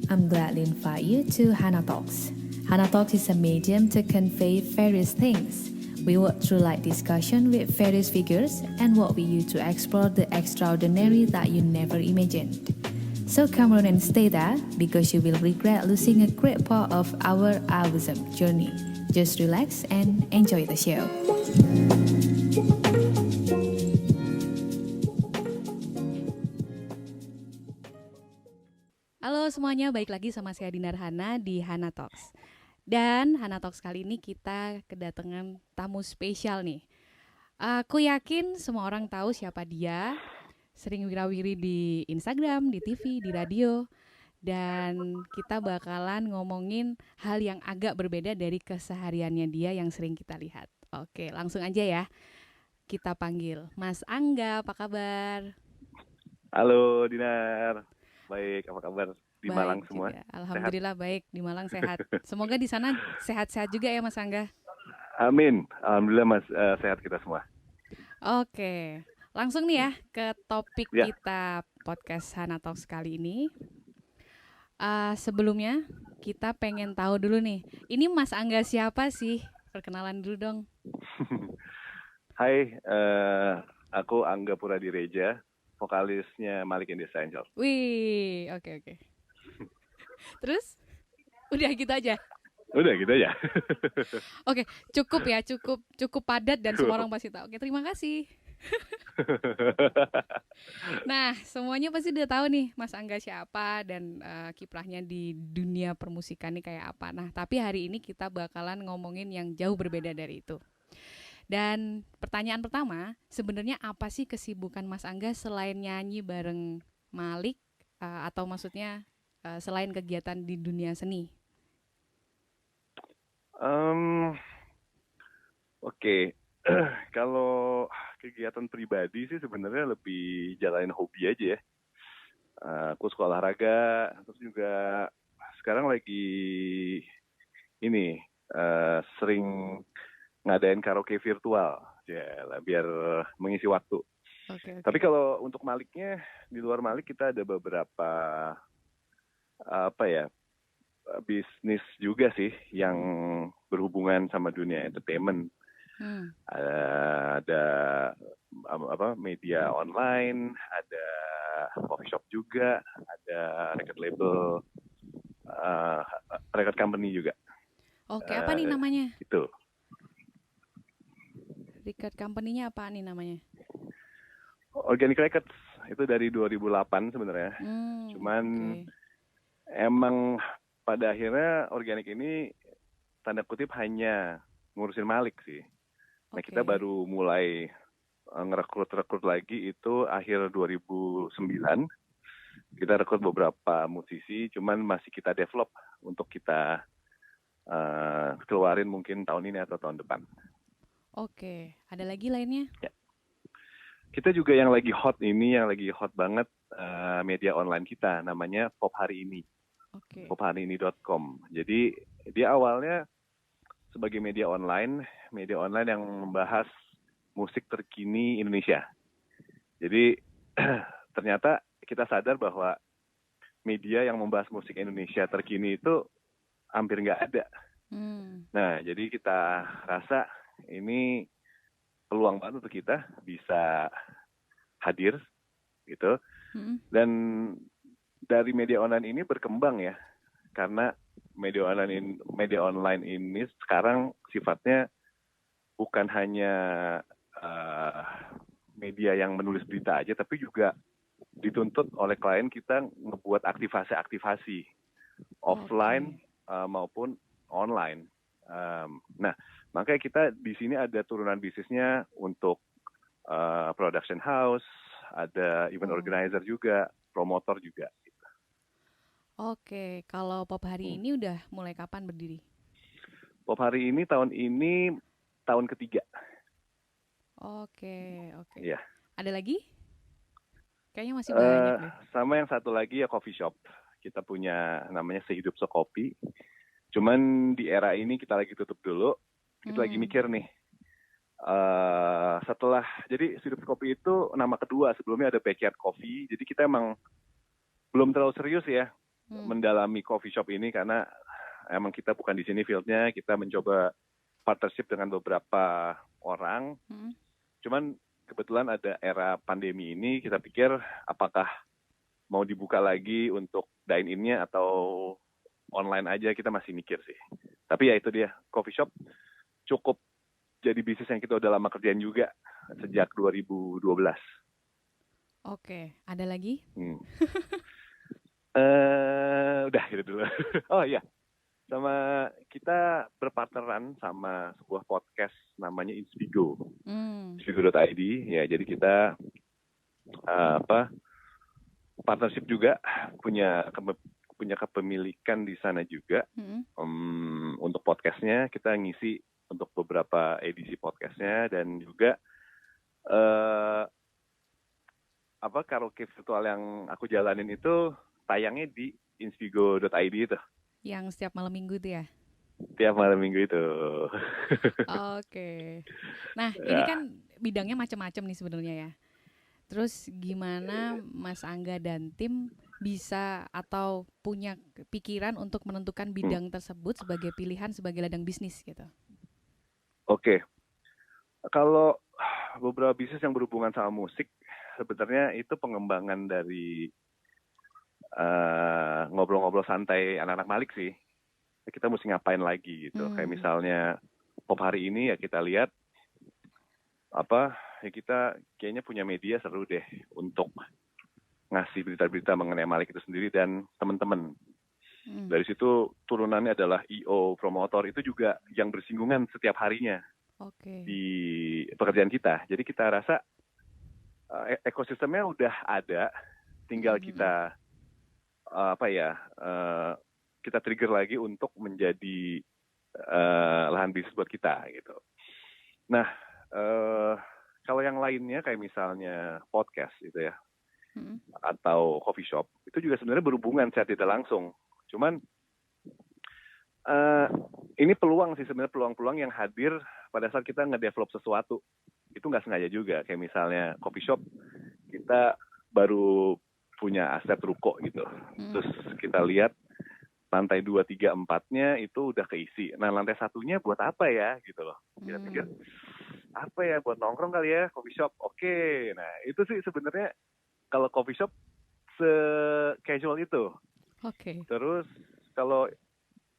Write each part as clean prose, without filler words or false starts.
I'm glad to invite you to Hana Talks. Hana Talks is a medium to convey various things. We work through light discussion with various figures and work with you to explore the extraordinary that you never imagined. So come on and stay there because you will regret losing a great part of our awesome journey. Just relax and enjoy the show. Halo semuanya, balik lagi sama saya Dinar Hana di Hana Talks. Dan Hana Talks kali ini kita kedatangan tamu spesial nih. Aku yakin semua orang tahu siapa dia. Sering wirawiri di Instagram, di TV, di radio. Dan kita bakalan ngomongin hal yang agak berbeda dari kesehariannya dia yang sering kita lihat. Oke, langsung aja ya. Kita panggil Mas Angga, apa kabar? Halo Dinar, baik, apa kabar di Baik Malang semua? juga. Alhamdulillah baik, di Malang sehat. Semoga di sana sehat-sehat juga ya Mas Angga. Amin, alhamdulillah Mas, sehat kita semua. Oke, langsung nih ya ke topik Ya. kita podcast Hana Talks kali ini. Sebelumnya kita pengen tahu dulu nih, ini Mas Angga siapa sih? Perkenalan dulu dong. Hai, aku Angga Puradireja, vokalisnya Malik in the Angel. Wih, oke. Terus? Udah gitu aja. Udah gitu aja. Oke, cukup padat dan semua orang pasti tahu. Oke, terima kasih. Nah, semuanya pasti udah tahu nih Mas Angga siapa dan kiprahnya di dunia permusikan ini kayak apa. Nah, tapi hari ini kita bakalan ngomongin yang jauh berbeda dari itu. Dan pertanyaan pertama, sebenarnya apa sih kesibukan Mas Angga selain nyanyi bareng Malik atau maksudnya selain kegiatan di dunia seni? Oke, kalau kegiatan pribadi sih sebenarnya lebih jalanin hobi aja ya. Aku suka olahraga, terus juga sekarang lagi ini sering ngadain karaoke virtual, ya biar mengisi waktu. Oke. Tapi kalau untuk Maliknya, di luar Malik kita ada beberapa bisnis juga sih yang berhubungan sama dunia entertainment. Ada media online, ada coffee shop juga, ada record label, record company juga. Oke, apa nih namanya? Itu. Record company-nya apa nih namanya? Organic Records itu dari 2008 sebenarnya. Cuman emang pada akhirnya Organic ini tanda kutip hanya ngurusin Malik sih. Nah, kita baru mulai ngerekrut lagi itu akhir 2009. Kita rekrut beberapa musisi, cuman masih kita develop untuk kita keluarin mungkin tahun ini atau tahun depan. Oke, ada lagi lainnya? Ya. Kita juga yang lagi hot banget media online kita, namanya Pop Hari Ini. popharini.com. Jadi dia awalnya sebagai media online yang membahas musik terkini Indonesia. Jadi ternyata kita sadar bahwa media yang membahas musik Indonesia terkini itu hampir nggak ada. Nah, jadi kita rasa ini peluang banget untuk kita bisa hadir gitu. Dan dari media online ini berkembang ya, karena media online ini sekarang sifatnya bukan hanya media yang menulis berita aja, tapi juga dituntut oleh klien kita ngebuat aktivasi offline maupun online. Nah, makanya kita di sini ada turunan bisnisnya untuk production house, ada event organizer juga, promotor juga. Oke, kalau Pop Hari Ini udah mulai kapan berdiri? Pop Hari Ini tahun ketiga. Oke. Iya. Ada lagi? Kayaknya masih banyak deh. Sama yang satu lagi ya coffee shop. Kita punya namanya Sehidup Sekopi. Cuman di era ini kita lagi tutup dulu. Kita lagi mikir nih. Jadi Sehidup Sekopi itu nama kedua. Sebelumnya ada Backyard Coffee. Jadi kita emang belum terlalu serius ya mendalami coffee shop ini karena emang kita bukan di sini fieldnya, kita mencoba partnership dengan beberapa orang. Cuman kebetulan ada era pandemi ini, kita pikir apakah mau dibuka lagi untuk dine-in-nya atau online aja, kita masih mikir sih. Tapi ya itu dia, coffee shop cukup jadi bisnis yang kita udah lama kerjain juga sejak 2012. Oke, ada lagi? Udah gitu dulu. Oh iya, sama kita berpartneran sama sebuah podcast namanya Inspigo, Inspigo.id. Ya, jadi kita partnership juga, punya kepemilikan di sana juga. Untuk podcastnya kita ngisi untuk beberapa edisi podcastnya, dan juga karaoke virtual yang aku jalanin itu tayangnya di Inspigo.id itu. Yang setiap malam minggu itu ya? Tiap malam minggu itu. Oke. Nah, ini kan bidangnya macam-macam nih sebenarnya ya. Terus gimana Mas Angga dan tim bisa atau punya pikiran untuk menentukan bidang tersebut sebagai pilihan sebagai ladang bisnis gitu? Oke. Kalau beberapa bisnis yang berhubungan sama musik, sebenarnya itu pengembangan dari ngobrol-ngobrol santai anak-anak Malik sih. Kita mesti ngapain lagi gitu. Kayak misalnya pop hari ini ya kita lihat ya kita kayaknya punya media seru deh untuk ngasih berita-berita mengenai Malik itu sendiri dan teman-teman. Dari situ turunannya adalah EO, promotor, itu juga yang bersinggungan setiap harinya di pekerjaan kita. Jadi kita rasa ekosistemnya udah ada, tinggal kita kita trigger lagi untuk menjadi lahan bisnis buat kita gitu. Nah, kalau yang lainnya kayak misalnya podcast gitu ya, atau coffee shop, itu juga sebenarnya berhubungan secara tidak langsung. Cuman ini peluang sih sebenarnya, peluang-peluang yang hadir pada saat kita nge-develop sesuatu. Itu nggak sengaja juga, kayak misalnya coffee shop, kita baru punya aset ruko gitu. Terus kita lihat lantai 2, 3, 4-nya itu udah keisi. Nah, lantai 1-nya buat apa ya gitu loh. Kita pikir, apa ya, buat nongkrong kali ya, coffee shop. Oke. Nah, itu sih sebenarnya kalau coffee shop se-casual itu. Terus kalau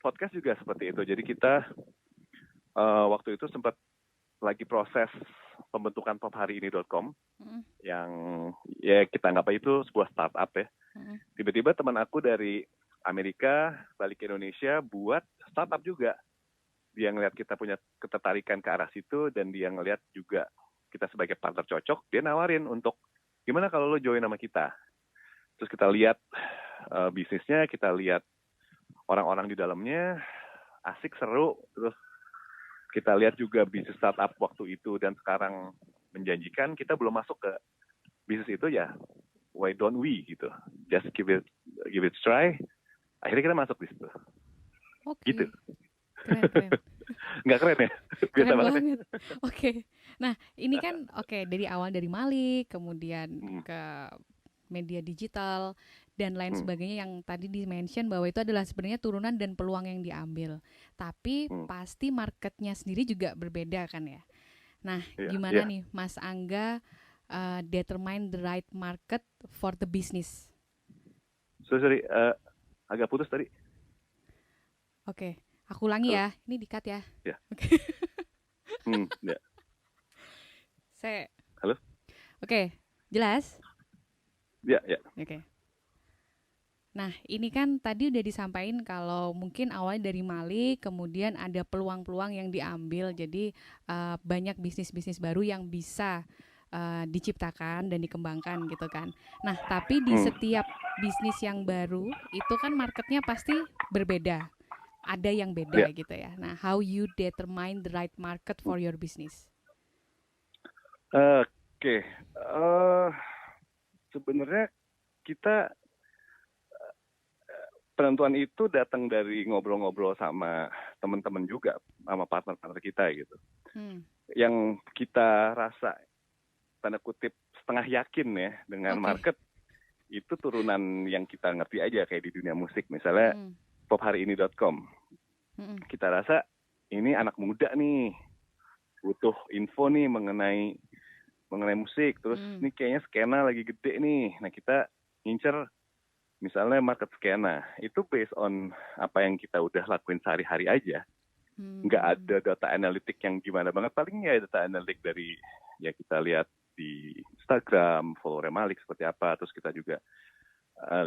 podcast juga seperti itu. Jadi kita waktu itu sempat lagi proses pembentukan popharini.com yang ya kita anggap itu sebuah startup ya. Tiba-tiba teman aku dari Amerika balik ke Indonesia buat startup juga. Dia ngelihat kita punya ketertarikan ke arah situ dan dia ngelihat juga kita sebagai partner cocok, dia nawarin untuk gimana kalau lo join sama kita. Terus kita lihat bisnisnya, kita lihat orang-orang di dalamnya, asik, seru. Terus kita lihat juga bisnis startup waktu itu dan sekarang menjanjikan. Kita belum masuk ke bisnis itu ya, why don't we gitu, just give it a try. Akhirnya kita masuk di situ. Gitu. Keren. Nggak keren ya? Biasa Keren banget. Oke. Nah, ini kan dari awal dari Malik, kemudian ke media digital dan lain sebagainya yang tadi di-mention bahwa itu adalah sebenarnya turunan dan peluang yang diambil. Tapi pasti marketnya sendiri juga berbeda kan ya. Nah, gimana nih Mas Angga determine the right market for the business? Sorry, agak putus tadi. Oke, aku ulangi ya. Ini di-cut ya. Ya. Oke. Ya. Halo? Oke, jelas? Ya. Oke. Nah, ini kan tadi udah disampaikan kalau mungkin awalnya dari Malik, kemudian ada peluang-peluang yang diambil, jadi banyak bisnis-bisnis baru yang bisa diciptakan dan dikembangkan gitu kan. Nah, tapi di setiap bisnis yang baru itu kan marketnya pasti berbeda, ada yang beda gitu ya. Nah, how you determine the right market for your business? Oke. Sebenarnya kita penentuan itu datang dari ngobrol-ngobrol sama teman-teman juga, sama partner-partner kita gitu. Yang kita rasa tanda kutip setengah yakin ya dengan market, itu turunan yang kita ngerti aja kayak di dunia musik. Misalnya popharini.com. Kita rasa ini anak muda nih, butuh info nih mengenai musik. Terus ini kayaknya skena lagi gede nih. Nah kita ngincer misalnya market skena. Itu based on apa yang kita udah lakuin sehari-hari aja. Nggak ada data analitik yang gimana banget. Paling ya data analitik dari ya kita lihat di Instagram, follower Malik seperti apa. Terus kita juga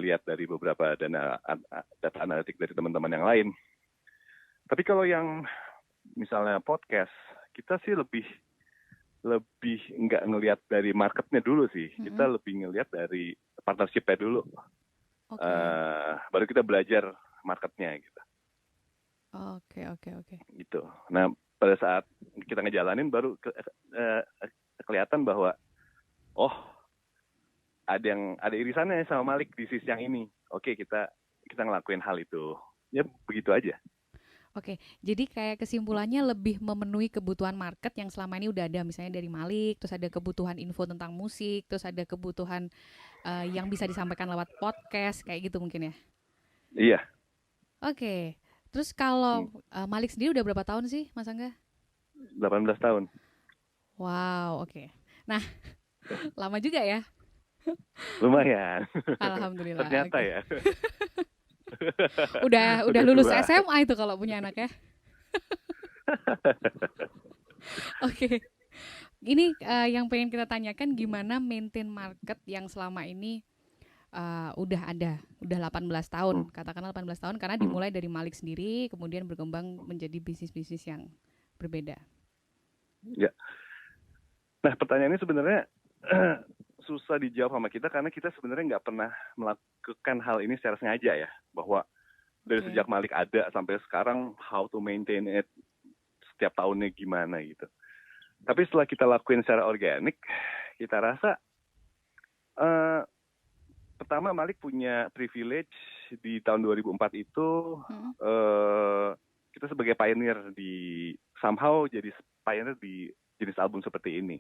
lihat dari beberapa data analitik dari teman-teman yang lain. Tapi kalau yang misalnya podcast, kita sih lebih nggak ngelihat dari marketnya dulu sih. Kita lebih ngelihat dari partnership-nya dulu. Baru kita belajar marketnya gitu. Oke. Gitu. Nah pada saat kita ngejalanin baru kelihatan bahwa ada irisannya sama Malik di sisi yang ini. Oke, kita ngelakuin hal itu. Ya begitu aja. Oke, jadi kayak kesimpulannya lebih memenuhi kebutuhan market yang selama ini udah ada, misalnya dari Malik, terus ada kebutuhan info tentang musik, terus ada kebutuhan yang bisa disampaikan lewat podcast, kayak gitu mungkin ya? Iya. Oke, terus kalau Malik sendiri udah berapa tahun sih, Mas Angga? 18 tahun. Wow, oke. Nah, lama juga ya? Lumayan. Alhamdulillah. Ternyata ya. udah lulus SMA itu kalau punya anak ya. Oke. Ini yang pengen kita tanyakan, gimana maintain market yang selama ini udah 18 tahun, katakanlah 18 tahun, karena dimulai dari Malik sendiri, kemudian berkembang menjadi bisnis-bisnis yang berbeda. Ya. Nah, pertanyaan ini sebenarnya susah dijawab sama kita karena kita sebenarnya nggak pernah melakukan hal ini secara sengaja ya, bahwa dari sejak Malik ada sampai sekarang how to maintain it setiap tahunnya gimana gitu. Tapi setelah kita lakuin secara organik, kita rasa pertama Malik punya privilege di tahun 2004 itu kita sebagai pioneer di somehow jadi pioneer di jenis album seperti ini.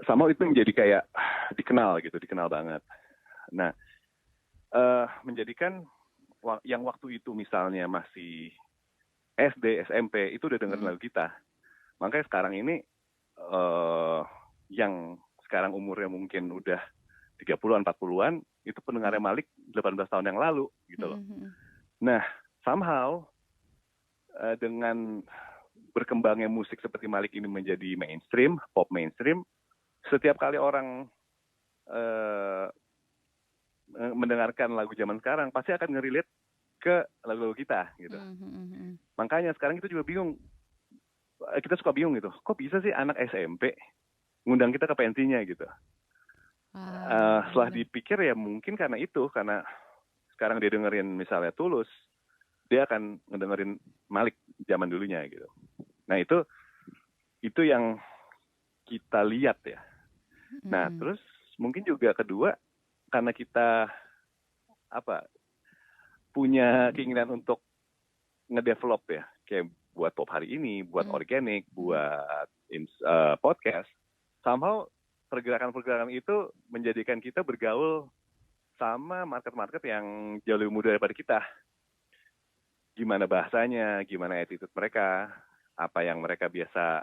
Somehow itu menjadi kayak dikenal banget. Nah, menjadikan yang waktu itu misalnya masih SD, SMP itu udah dengerin lagu kita. Makanya sekarang ini yang sekarang umurnya mungkin udah 30-an, 40-an, itu pendengarnya Malik 18 tahun yang lalu gitu loh. Nah, somehow dengan berkembangnya musik seperti Malik ini menjadi mainstream, pop mainstream, setiap kali orang mendengarkan lagu zaman sekarang pasti akan nge-relate ke lagu-lagu kita gitu. Makanya sekarang kita juga bingung, kita suka bingung gitu, kok bisa sih anak SMP ngundang kita ke pensinya gitu. Setelah dipikir ya mungkin karena sekarang dia dengerin misalnya Tulus, dia akan ngedengerin Malik zaman dulunya gitu. Nah itu yang kita lihat ya. Nah terus mungkin juga kedua karena kita punya keinginan untuk ngedevelop ya, kayak buat pop hari ini, buat organik, buat podcast, somehow pergerakan-pergerakan itu menjadikan kita bergaul sama market-market yang jauh lebih muda daripada kita. Gimana bahasanya, gimana attitude mereka, apa yang mereka biasa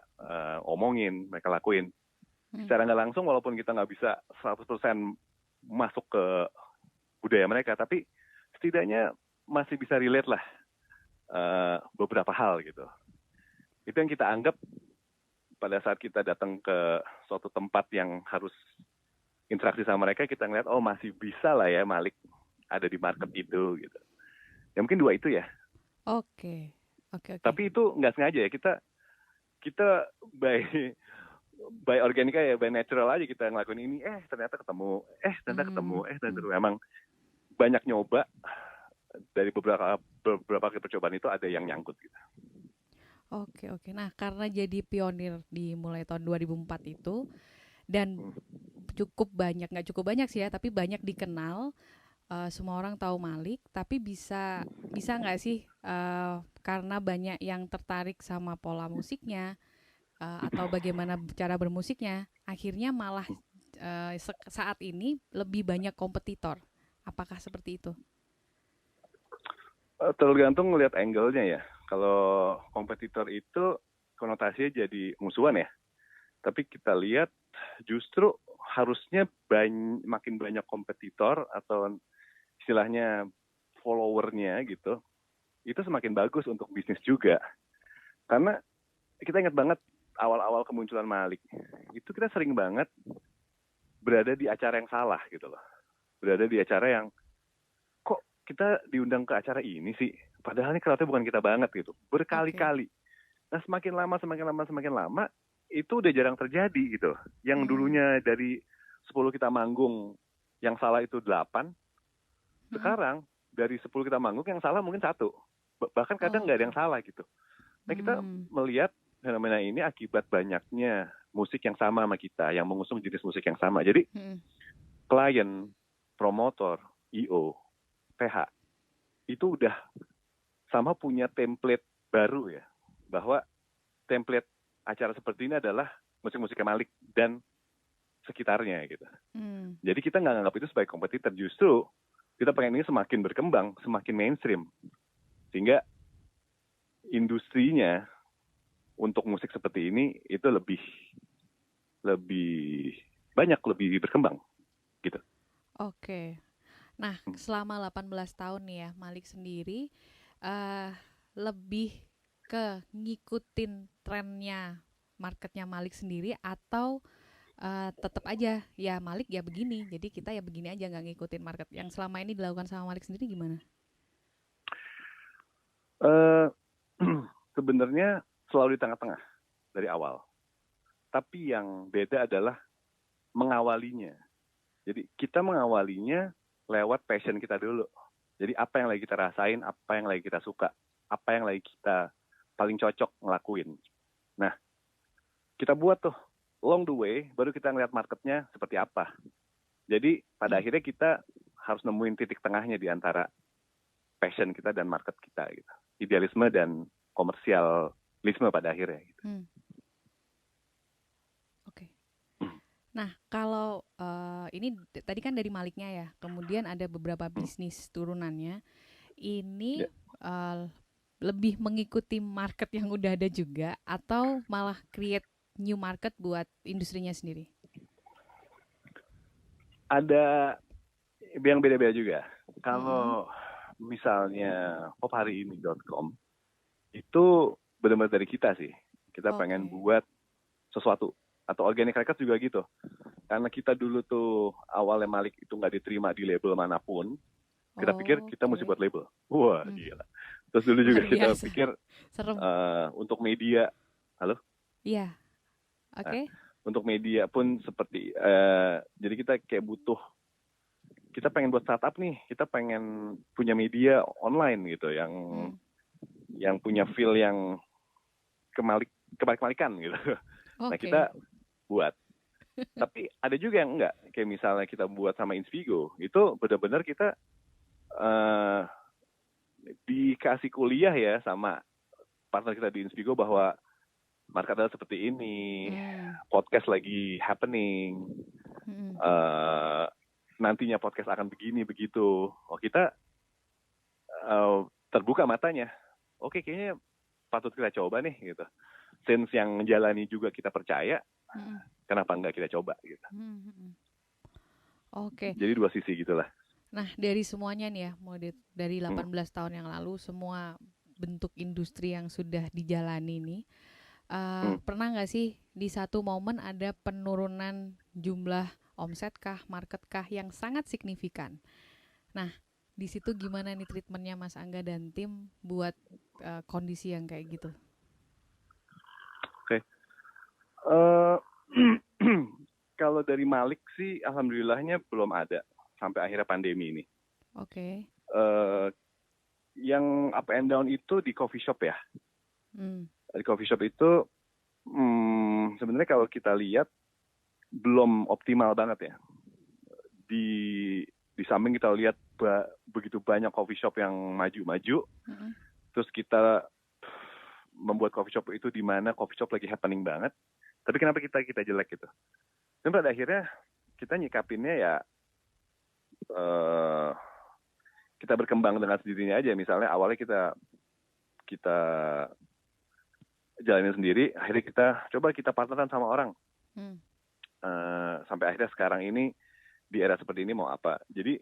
omongin, mereka lakuin. Secara nggak langsung, walaupun kita nggak bisa 100% masuk ke budaya mereka, tapi setidaknya masih bisa relate lah beberapa hal gitu. Itu yang kita anggap pada saat kita datang ke suatu tempat yang harus interaksi sama mereka, kita ngeliat, masih bisa lah ya Malik ada di market itu gitu. Ya mungkin dua itu ya. Oke. Tapi itu nggak sengaja ya, kita by organika ya, by natural aja kita ngelakuin ini, ternyata ketemu. Memang banyak nyoba, dari beberapa kali percobaan itu ada yang nyangkut gitu. Oke. Nah, karena jadi pionir di mulai tahun 2004 itu, dan nggak cukup banyak sih ya, tapi banyak dikenal, semua orang tahu Malik, tapi bisa nggak sih karena banyak yang tertarik sama pola musiknya atau bagaimana cara bermusiknya, akhirnya malah saat ini lebih banyak kompetitor. Apakah seperti itu? Tergantung ngelihat angle-nya ya. Kalau kompetitor itu konotasinya jadi musuhan ya. Tapi kita lihat justru harusnya makin banyak kompetitor atau istilahnya followernya gitu. Itu semakin bagus untuk bisnis juga. Karena kita ingat banget awal-awal kemunculan Malik. Itu kita sering banget berada di acara yang salah gitu loh. Berada di acara yang kok kita diundang ke acara ini sih, padahal ini crowd-nya bukan kita banget gitu, berkali-kali. Nah semakin lama, itu udah jarang terjadi gitu. Yang dulunya dari 10 kita manggung, yang salah itu 8, sekarang dari 10 kita manggung, yang salah mungkin 1. Bahkan kadang nggak ada yang salah gitu. Nah kita melihat fenomena ini akibat banyaknya musik yang sama kita, yang mengusung jenis musik yang sama. Jadi klien, promotor, I.O., PH itu udah sama punya template baru ya, bahwa template acara seperti ini adalah musik-musik Malik dan sekitarnya gitu. Jadi kita nggak nganggap itu sebagai kompetitor, justru kita pengen ini semakin berkembang, semakin mainstream, sehingga industrinya untuk musik seperti ini itu lebih banyak, lebih berkembang gitu. Oke. Nah, selama 18 tahun nih ya, Malik sendiri lebih ke ngikutin trennya, marketnya Malik sendiri, atau tetap aja ya Malik ya begini, jadi kita ya begini aja, nggak ngikutin market. Yang selama ini dilakukan sama Malik sendiri gimana? Sebenarnya selalu di tengah-tengah dari awal. Tapi yang beda adalah mengawalinya. Jadi kita mengawalinya lewat passion kita dulu. Jadi apa yang lagi kita rasain, apa yang lagi kita suka, apa yang lagi kita paling cocok ngelakuin. Nah, kita buat tuh along the way, baru kita ngeliat marketnya seperti apa. Jadi pada akhirnya kita harus nemuin titik tengahnya di antara passion kita dan market kita gitu. Idealisme dan komersialisme pada akhirnya gitu. Oke. Nah, kalau ini tadi kan dari Maliknya ya, kemudian ada beberapa bisnis turunannya. Ini lebih mengikuti market yang udah ada juga, atau malah create new market buat industrinya sendiri? Ada yang beda-beda juga. Kalau misalnya popharini.com itu benar-benar dari kita sih. Kita pengen buat sesuatu. Atau Organic Records juga gitu. Karena kita dulu tuh awalnya Malik itu nggak diterima di label manapun, kita pikir kita mesti buat label. Wah, gila. Terus dulu juga kita pikir untuk media, halo? Iya. Oke. Untuk media pun seperti, jadi kita kayak butuh, kita pengen buat startup nih, kita pengen punya media online gitu, yang punya feel yang kebalik-balikan gitu. Nah kita buat. Tapi ada juga yang enggak. Kayak misalnya kita buat sama Inspigo. Itu benar-benar kita dikasih kuliah ya sama partner kita di Inspigo bahwa market adalah seperti ini. Podcast lagi happening. Nantinya podcast akan begini, begitu. Oh kita terbuka matanya. Oke, kayaknya patut kita coba nih gitu. Since yang menjalani juga kita percaya, kenapa enggak kita coba gitu. Oke. Jadi dua sisi gitulah. Nah, dari semuanya nih ya, dari 18 tahun yang lalu, semua bentuk industri yang sudah dijalani nih, pernah nggak sih di satu momen ada penurunan jumlah omset kah, market kah yang sangat signifikan? Nah, di situ gimana nih treatmentnya Mas Angga dan tim buat kondisi yang kayak gitu? Kalau dari Malik sih, alhamdulillahnya belum ada sampai akhirnya pandemi ini. Yang up and down itu di coffee shop ya. Di coffee shop itu sebenarnya kalau kita lihat belum optimal banget ya. Di samping kita lihat begitu banyak coffee shop yang maju-maju, terus kita membuat coffee shop itu di mana coffee shop lagi happening banget. Tapi kenapa kita jelek gitu? Dan pada akhirnya kita nyikapinnya ya kita berkembang dengan sendirinya aja. Misalnya awalnya kita jalanin sendiri, akhirnya kita partneran sama orang. Sampai akhirnya sekarang ini di era seperti ini mau apa. Jadi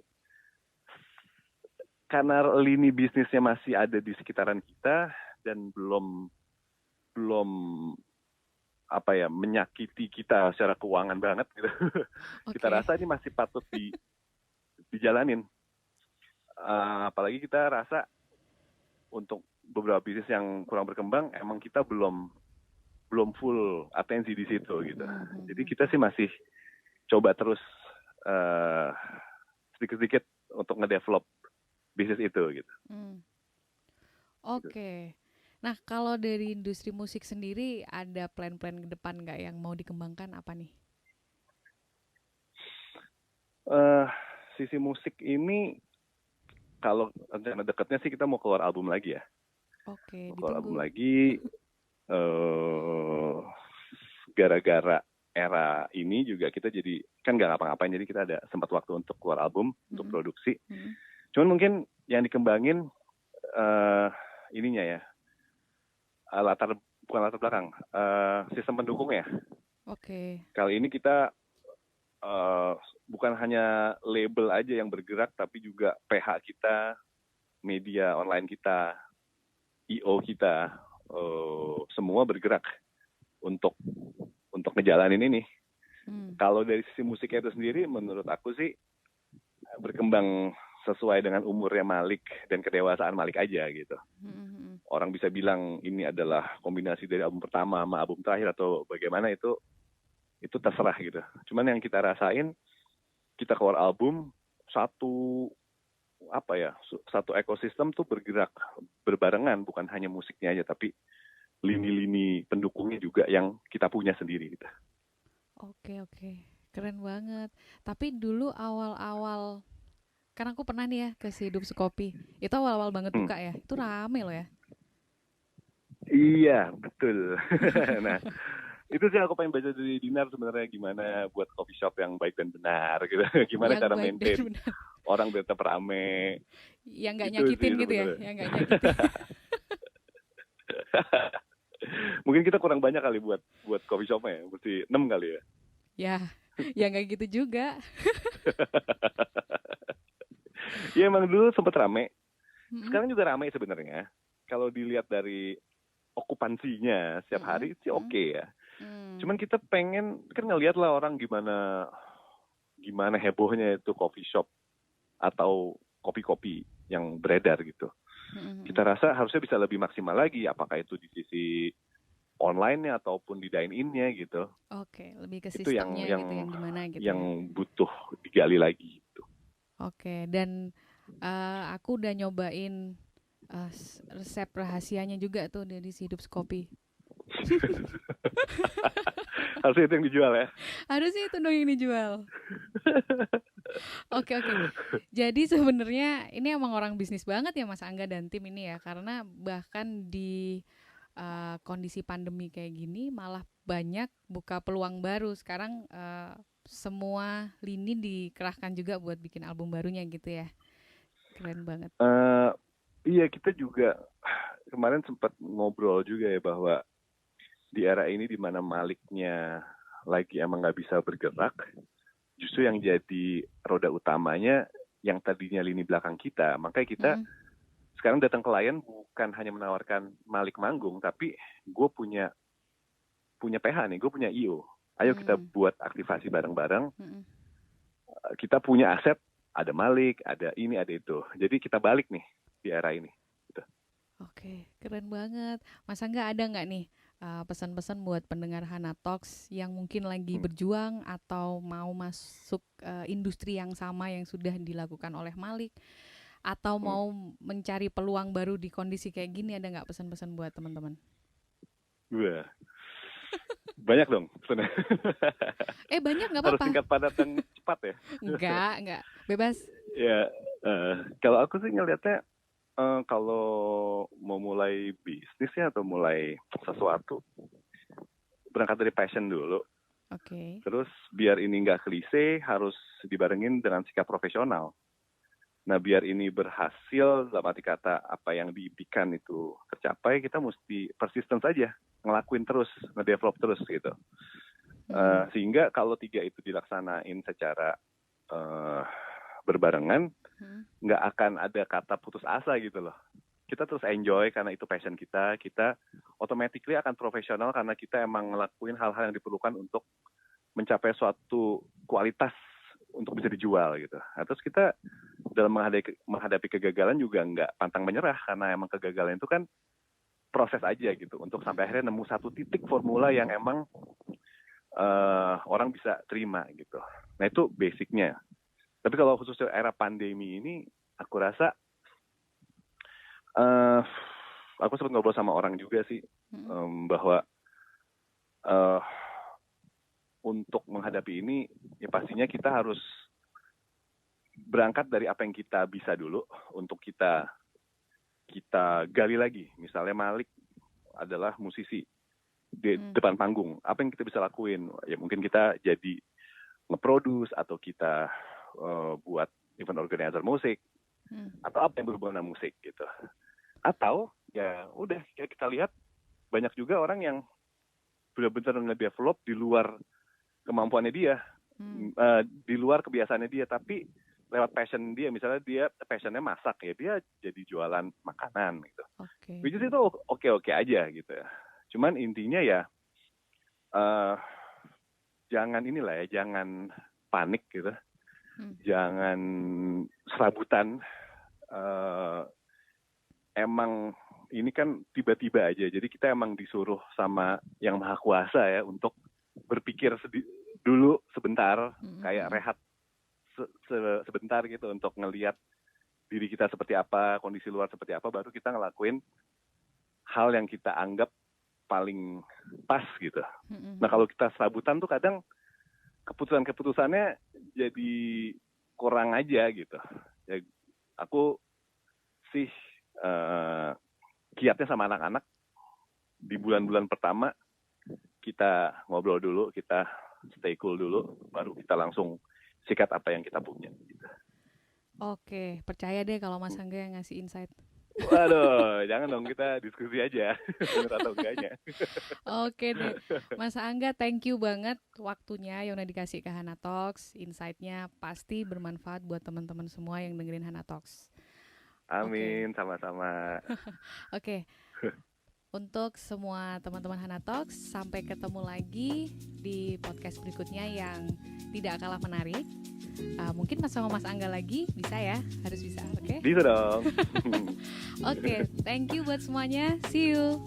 karena lini bisnisnya masih ada di sekitaran kita dan belum menyakiti kita secara keuangan banget gitu. Okay. Kita rasa ini masih patut dijalanin. Apalagi kita rasa untuk beberapa bisnis yang kurang berkembang emang kita belum full atensi di situ gitu. Jadi kita sih masih coba terus sedikit-sedikit untuk ngedevelop bisnis itu gitu. Oke. Nah, kalau dari industri musik sendiri ada plan-plan ke depan nggak yang mau dikembangkan apa nih? Sisi musik ini kalau rencana dekatnya sih kita mau keluar album lagi ya. Oke, keluar album lagi. Gara-gara era ini juga kita jadi kan nggak ngapa-ngapain, jadi kita ada sempat waktu untuk keluar album, untuk produksi. Cuman mungkin yang dikembangin ininya ya, bukan latar belakang, sistem pendukung ya. Oke. Kali ini kita bukan hanya label aja yang bergerak, tapi juga PH kita, media online kita, IO kita, semua bergerak untuk ngejalanin ini. Kalau dari sisi musiknya itu sendiri, menurut aku sih berkembang sesuai dengan umurnya Malik dan kedewasaan Malik aja gitu. Orang bisa bilang ini adalah kombinasi dari album pertama sama album terakhir atau bagaimana, itu terserah gitu. Cuman yang kita rasain, kita keluar album, satu ekosistem tuh bergerak berbarengan, bukan hanya musiknya aja, tapi lini-lini pendukungnya juga yang kita punya sendiri gitu. Oke, keren banget. Tapi dulu awal-awal, kan aku pernah nih ya ke Si Hidup Sekopi, itu awal-awal banget buka ya, itu rame loh ya. Iya, betul. Nah, itu sih aku pengen baca dari Dinar sebenarnya, gimana buat coffee shop yang baik dan benar gitu. Gimana yang cara maintain orang biar tetap rame. Yang nggak nyakitin gitu ya, yang nggak nyakitin. Mungkin kita kurang banyak kali buat coffee shopnya, mesti 6 kali ya. Ya nggak gitu juga. Ya emang dulu sempet rame. Sekarang juga rame sebenarnya. Kalau dilihat dari okupansinya setiap hari sih oke ya. Cuman kita pengen kan ngeliat lah orang gimana hebohnya itu coffee shop atau kopi-kopi yang beredar gitu. Kita rasa harusnya bisa lebih maksimal lagi, apakah itu di sisi online-nya ataupun di dine-in-nya gitu. Oke, lebih ke sistemnya gitu, yang gimana gitu. Yang butuh digali lagi gitu. Oke, dan aku udah nyobain resep rahasianya juga tuh dari Si Hidup Sekopi. Harusnya itu yang dijual ya? Harusnya itu dong yang dijual. Oke. Jadi sebenarnya ini emang orang bisnis banget ya Mas Angga dan tim ini ya, karena bahkan di kondisi pandemi kayak gini malah banyak buka peluang baru. Sekarang semua lini dikerahkan juga buat bikin album barunya gitu ya. Keren banget. Iya, kita juga kemarin sempat ngobrol juga ya, bahwa di era ini di mana Maliknya lagi emang nggak bisa bergerak, justru yang jadi roda utamanya yang tadinya lini belakang kita. Makanya kita sekarang datang klien bukan hanya menawarkan Malik manggung, tapi gue punya PH nih, gue punya IO. Ayo kita buat aktivasi bareng-bareng. Kita punya aset, ada Malik, ada ini, ada itu. Jadi kita balik nih di era ini. Gitu. Oke, keren banget. Mas Angga, ada nggak nih pesan-pesan buat pendengar Hana Talks yang mungkin lagi berjuang atau mau masuk industri yang sama yang sudah dilakukan oleh Malik, atau mau mencari peluang baru di kondisi kayak gini? Ada nggak pesan-pesan buat teman-teman? Wah, banyak dong. Banyak, nggak apa-apa. Harus singkat, padat, dan cepat ya? Enggak, bebas. Ya, kalau aku sih ngelihatnya, kalau mau mulai bisnis ya atau mulai sesuatu, berangkat dari passion dulu. Oke. Terus biar ini nggak klise, harus dibarengin dengan sikap profesional. Nah, biar ini berhasil, dalam arti kata apa yang diimpikan itu tercapai, kita mesti persisten saja, ngelakuin terus, ngedevelop terus gitu. Sehingga kalau 3 itu dilaksanain secara berbarengan, nggak akan ada kata putus asa gitu loh. Kita terus enjoy karena itu passion kita automatically akan profesional karena kita emang ngelakuin hal-hal yang diperlukan untuk mencapai suatu kualitas untuk bisa dijual gitu. Nah, terus kita dalam menghadapi kegagalan juga nggak pantang menyerah karena emang kegagalan itu kan proses aja gitu untuk sampai akhirnya nemu satu titik formula yang emang orang bisa terima gitu. Nah itu basicnya. Tapi kalau khususnya era pandemi ini, aku rasa aku sempat ngobrol sama orang juga sih bahwa untuk menghadapi ini ya pastinya kita harus berangkat dari apa yang kita bisa dulu untuk kita gali lagi. Misalnya Malik adalah musisi di depan panggung, apa yang kita bisa lakuin? Ya mungkin kita jadi nge-produce atau kita buat event organizer musik atau apa yang berhubungan dengan musik gitu. Atau ya udah kita lihat banyak juga orang yang benar-benar nge-develop di luar kemampuannya dia, di luar kebiasaannya dia, tapi lewat passion dia, misalnya dia passionnya masak ya dia jadi jualan makanan gitu. Which is itu oke aja gitu ya. Cuman intinya ya jangan panik gitu, jangan serabutan. Emang ini kan tiba-tiba aja, jadi kita emang disuruh sama Yang Maha Kuasa ya untuk berpikir dulu sebentar, kayak rehat sebentar gitu untuk ngelihat diri kita seperti apa, kondisi luar seperti apa, baru kita ngelakuin hal yang kita anggap paling pas gitu. Nah kalau kita serabutan tuh kadang keputusannya jadi kurang aja gitu. Ya, aku sih kiatnya sama anak-anak di bulan-bulan pertama kita ngobrol dulu, kita stay cool dulu, baru kita langsung sikat apa yang kita punya. Gitu. Oke, percaya deh kalau Mas Angga yang ngasih insight. Waduh, jangan dong, kita diskusi aja, bener atau enggaknya. Oke deh, Mas Angga, thank you banget waktunya yang udah dikasih ke Hana Talks. Insight-nya pasti bermanfaat buat teman-teman semua yang dengerin Hana Talks. Amin, sama-sama. Oke. Untuk semua teman-teman Hana Talks, sampai ketemu lagi di podcast berikutnya yang tidak kalah menarik. Mungkin sama Mas Angga lagi, bisa ya? Harus bisa, oke? Bisa dong. Oke, thank you buat semuanya. See you.